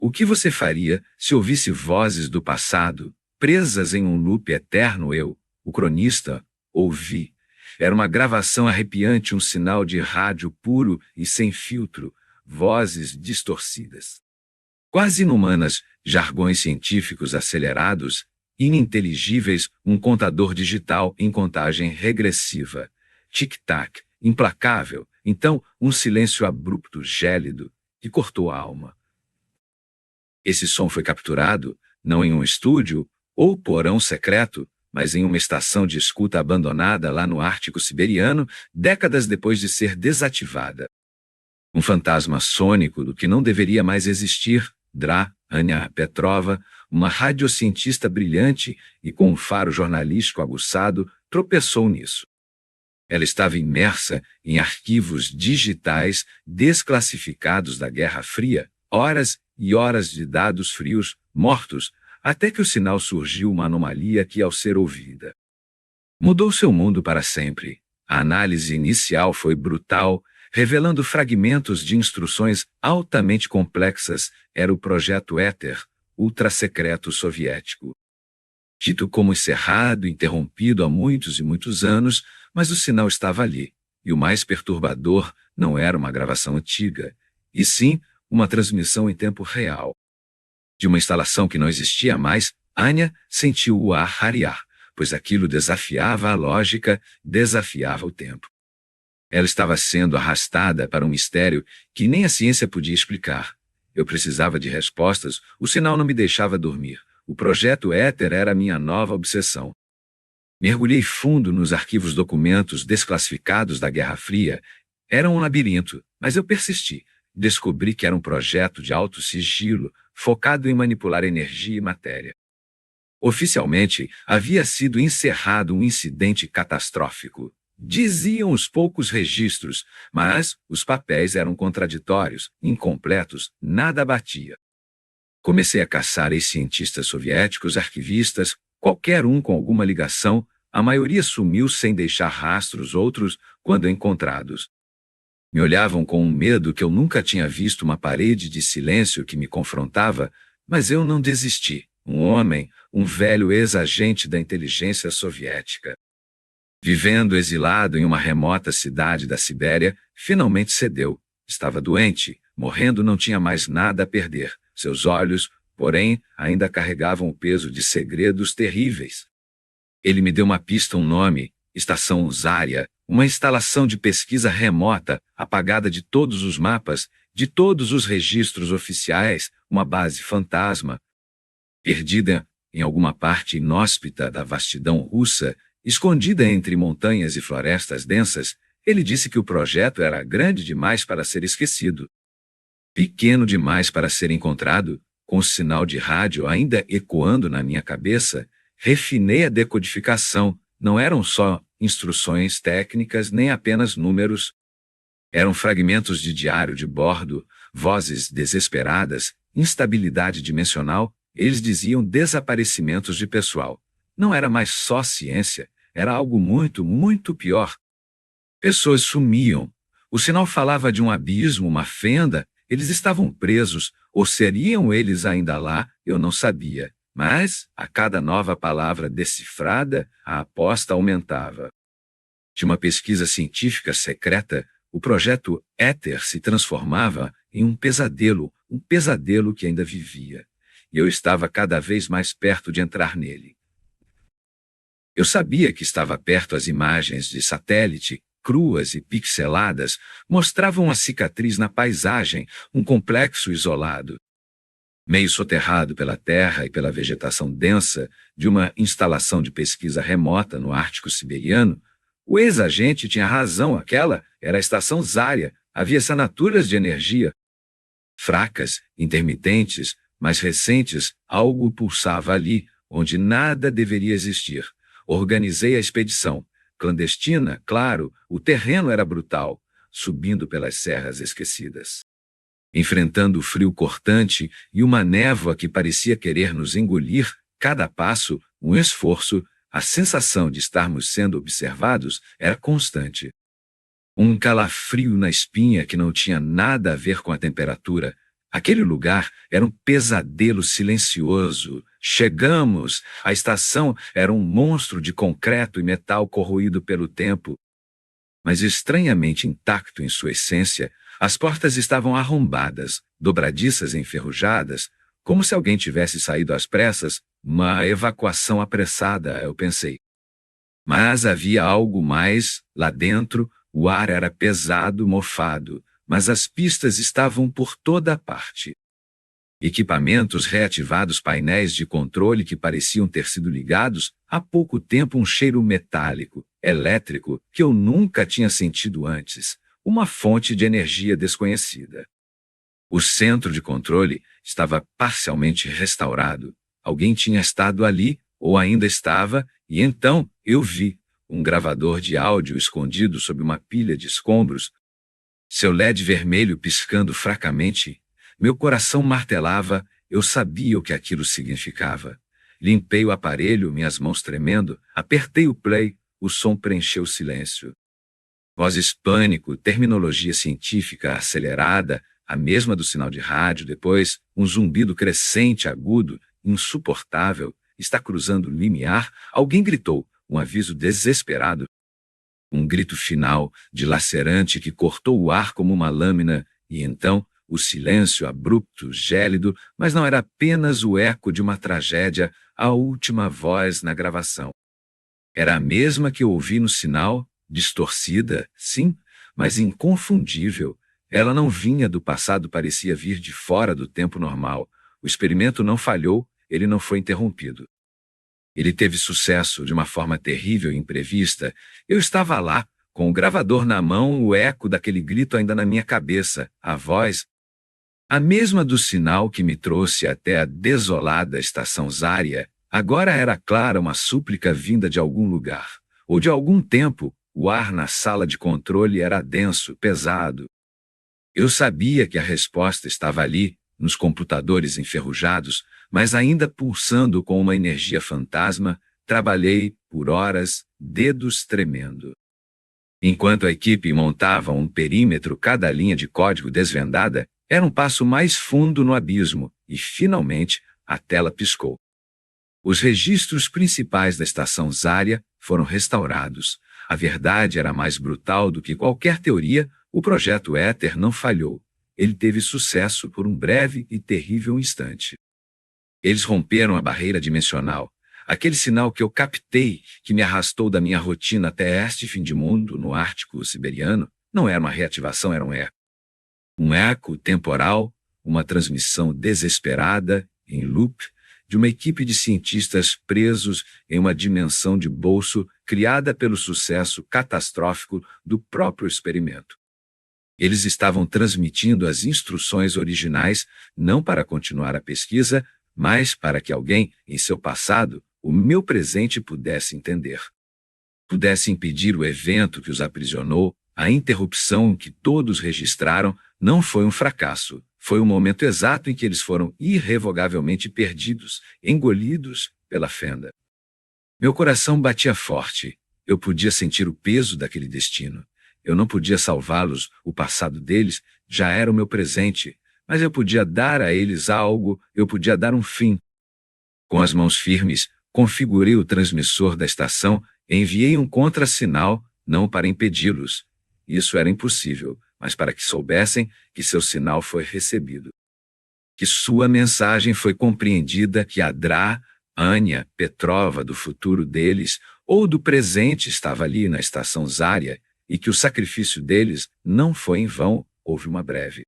O que você faria se ouvisse vozes do passado, presas em um loop eterno? Eu, o cronista, ouvi. Era uma gravação arrepiante, um sinal de rádio puro e sem filtro, vozes distorcidas. Quase inumanas, jargões científicos acelerados, ininteligíveis, um contador digital em contagem regressiva. Tic-tac, implacável, então um silêncio abrupto, gélido, que cortou a alma. Esse som foi capturado, não em um estúdio ou porão secreto, mas em uma estação de escuta abandonada lá no Ártico Siberiano, décadas depois de ser desativada. Um fantasma sônico do que não deveria mais existir, Ania Petrova, uma radiocientista brilhante e com um faro jornalístico aguçado, tropeçou nisso. Ela estava imersa em arquivos digitais desclassificados da Guerra Fria, horas e horas de dados frios, mortos, até que o sinal surgiu uma anomalia que, ao ser ouvida, mudou seu mundo para sempre. A análise inicial foi brutal, revelando fragmentos de instruções altamente complexas. Era o projeto Éter, ultra-secreto soviético. Dito como encerrado, interrompido há muitos e muitos anos, mas o sinal estava ali. E o mais perturbador não era uma gravação antiga, e sim uma transmissão em tempo real. De uma instalação que não existia mais, Anya sentiu o ar rarear, pois aquilo desafiava a lógica, desafiava o tempo. Ela estava sendo arrastada para um mistério que nem a ciência podia explicar. Eu precisava de respostas, o sinal não me deixava dormir. O projeto Éter era minha nova obsessão. Mergulhei fundo nos arquivos documentos desclassificados da Guerra Fria. Era um labirinto, mas eu persisti. Descobri que era um projeto de alto sigilo, focado em manipular energia e matéria. Oficialmente, havia sido encerrado um incidente catastrófico. Diziam os poucos registros, mas os papéis eram contraditórios, incompletos, nada batia. Comecei a caçar ex-cientistas soviéticos, arquivistas, qualquer um com alguma ligação. A maioria sumiu sem deixar rastros, outros, quando encontrados, me olhavam com um medo que eu nunca tinha visto, uma parede de silêncio que me confrontava, mas eu não desisti. Um homem, um velho ex-agente da inteligência soviética, vivendo exilado em uma remota cidade da Sibéria, finalmente cedeu. Estava doente, morrendo, não tinha mais nada a perder. Seus olhos, porém, ainda carregavam o peso de segredos terríveis. Ele me deu uma pista, um nome, Estação Zarya, uma instalação de pesquisa remota, apagada de todos os mapas, de todos os registros oficiais, uma base fantasma, perdida em alguma parte inóspita da vastidão russa, escondida entre montanhas e florestas densas. Ele disse que o projeto era grande demais para ser esquecido, pequeno demais para ser encontrado. Com o sinal de rádio ainda ecoando na minha cabeça, refinei a decodificação. Não eram só instruções técnicas, nem apenas números. Eram fragmentos de diário de bordo, vozes desesperadas, instabilidade dimensional. Eles diziam desaparecimentos de pessoal. Não era mais só ciência, era algo muito, muito pior. Pessoas sumiam. O sinal falava de um abismo, uma fenda. Eles estavam presos, ou seriam eles ainda lá? Eu não sabia. Mas, a cada nova palavra decifrada, a aposta aumentava. De uma pesquisa científica secreta, o projeto Éter se transformava em um pesadelo que ainda vivia. E eu estava cada vez mais perto de entrar nele. Eu sabia que estava perto. As imagens de satélite, cruas e pixeladas, mostravam uma cicatriz na paisagem, um complexo isolado, meio soterrado pela terra e pela vegetação densa de uma instalação de pesquisa remota no Ártico Siberiano. O ex-agente tinha razão, aquela era a estação Zarya. Havia assinaturas de energia, fracas, intermitentes, mas recentes. Algo pulsava ali, onde nada deveria existir. Organizei a expedição. Clandestina, claro, o terreno era brutal, subindo pelas serras esquecidas, enfrentando o frio cortante e uma névoa que parecia querer nos engolir. Cada passo, um esforço. A sensação de estarmos sendo observados era constante. Um calafrio na espinha que não tinha nada a ver com a temperatura, Aquele lugar era um pesadelo silencioso. Chegamos. A estação era um monstro de concreto e metal corroído pelo tempo, mas estranhamente intacto em sua essência. As portas estavam arrombadas, dobradiças e enferrujadas, como se alguém tivesse saído às pressas, uma evacuação apressada, eu pensei. Mas havia algo mais lá dentro. O ar era pesado, mofado, mas as pistas estavam por toda a parte. Equipamentos reativados, painéis de controle que pareciam ter sido ligados há pouco tempo, um cheiro metálico, elétrico, que eu nunca tinha sentido antes, uma fonte de energia desconhecida. O centro de controle estava parcialmente restaurado. Alguém tinha estado ali, ou ainda estava, e então eu vi um gravador de áudio escondido sob uma pilha de escombros, seu LED vermelho piscando fracamente. Meu coração martelava, eu sabia o que aquilo significava. Limpei o aparelho, minhas mãos tremendo, apertei o play, o som preencheu o silêncio. Vozes pânico, terminologia científica acelerada, a mesma do sinal de rádio, depois um zumbido crescente, agudo, insuportável. Está cruzando o limiar. Alguém gritou, um aviso desesperado. Um grito final, dilacerante, que cortou o ar como uma lâmina, e então o silêncio abrupto, gélido, mas não era apenas o eco de uma tragédia, a última voz na gravação. Era a mesma que eu ouvi no sinal, distorcida, sim, mas inconfundível. Ela não vinha do passado, parecia vir de fora do tempo normal. O experimento não falhou, ele não foi interrompido. Ele teve sucesso de uma forma terrível e imprevista. Eu estava lá, com o gravador na mão, o eco daquele grito ainda na minha cabeça, a voz, a mesma do sinal que me trouxe até a desolada estação Zária, agora era clara, uma súplica vinda de algum lugar, ou de algum tempo. O ar na sala de controle era denso, pesado. Eu sabia que a resposta estava ali, nos computadores enferrujados, mas ainda pulsando com uma energia fantasma. Trabalhei por horas, dedos tremendo. Enquanto a equipe montava um perímetro, cada linha de código desvendada era um passo mais fundo no abismo, e finalmente a tela piscou. Os registros principais da estação Zária foram restaurados. A verdade era mais brutal do que qualquer teoria. O projeto Éter não falhou. Ele teve sucesso por um breve e terrível instante. Eles romperam a barreira dimensional. Aquele sinal que eu captei, que me arrastou da minha rotina até este fim de mundo, no Ártico Siberiano, não era uma reativação, era um eco. Um eco temporal, uma transmissão desesperada, em loop, de uma equipe de cientistas presos em uma dimensão de bolso criada pelo sucesso catastrófico do próprio experimento. Eles estavam transmitindo as instruções originais, não para continuar a pesquisa, mas para que alguém, em seu passado, o meu presente, pudesse entender. Pudesse impedir o evento que os aprisionou. A interrupção que todos registraram não foi um fracasso. Foi o momento exato em que eles foram irrevogavelmente perdidos, engolidos pela fenda. Meu coração batia forte. Eu podia sentir o peso daquele destino. Eu não podia salvá-los, o passado deles já era o meu presente, mas eu podia dar a eles algo, eu podia dar um fim. Com as mãos firmes, configurei o transmissor da estação, enviei um contrassinal, não para impedi-los. Isso era impossível, mas para que soubessem que seu sinal foi recebido. Que sua mensagem foi compreendida, que a Ania Petrova do futuro deles, ou do presente, estava ali na estação Zária, e que o sacrifício deles não foi em vão. Houve uma breve,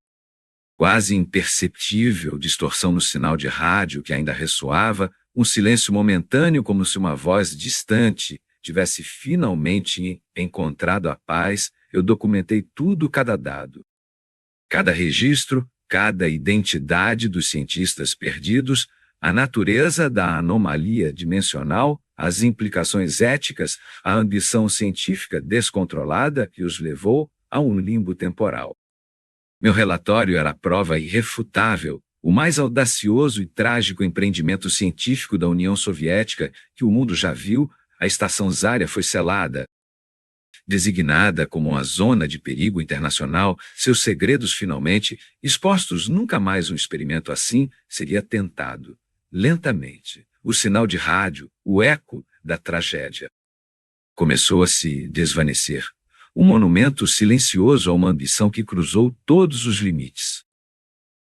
quase imperceptível distorção no sinal de rádio que ainda ressoava, um silêncio momentâneo, como se uma voz distante tivesse finalmente encontrado a paz. Eu documentei tudo, cada dado, cada registro, cada identidade dos cientistas perdidos, a natureza da anomalia dimensional, as implicações éticas, a ambição científica descontrolada que os levou a um limbo temporal. Meu relatório era a prova irrefutável, o mais audacioso e trágico empreendimento científico da União Soviética que o mundo já viu. A estação Zária foi selada. Designada como uma zona de perigo internacional, seus segredos finalmente expostos, nunca mais um experimento assim seria tentado. Lentamente, o sinal de rádio, o eco da tragédia, começou a se desvanecer. Um monumento silencioso a uma ambição que cruzou todos os limites.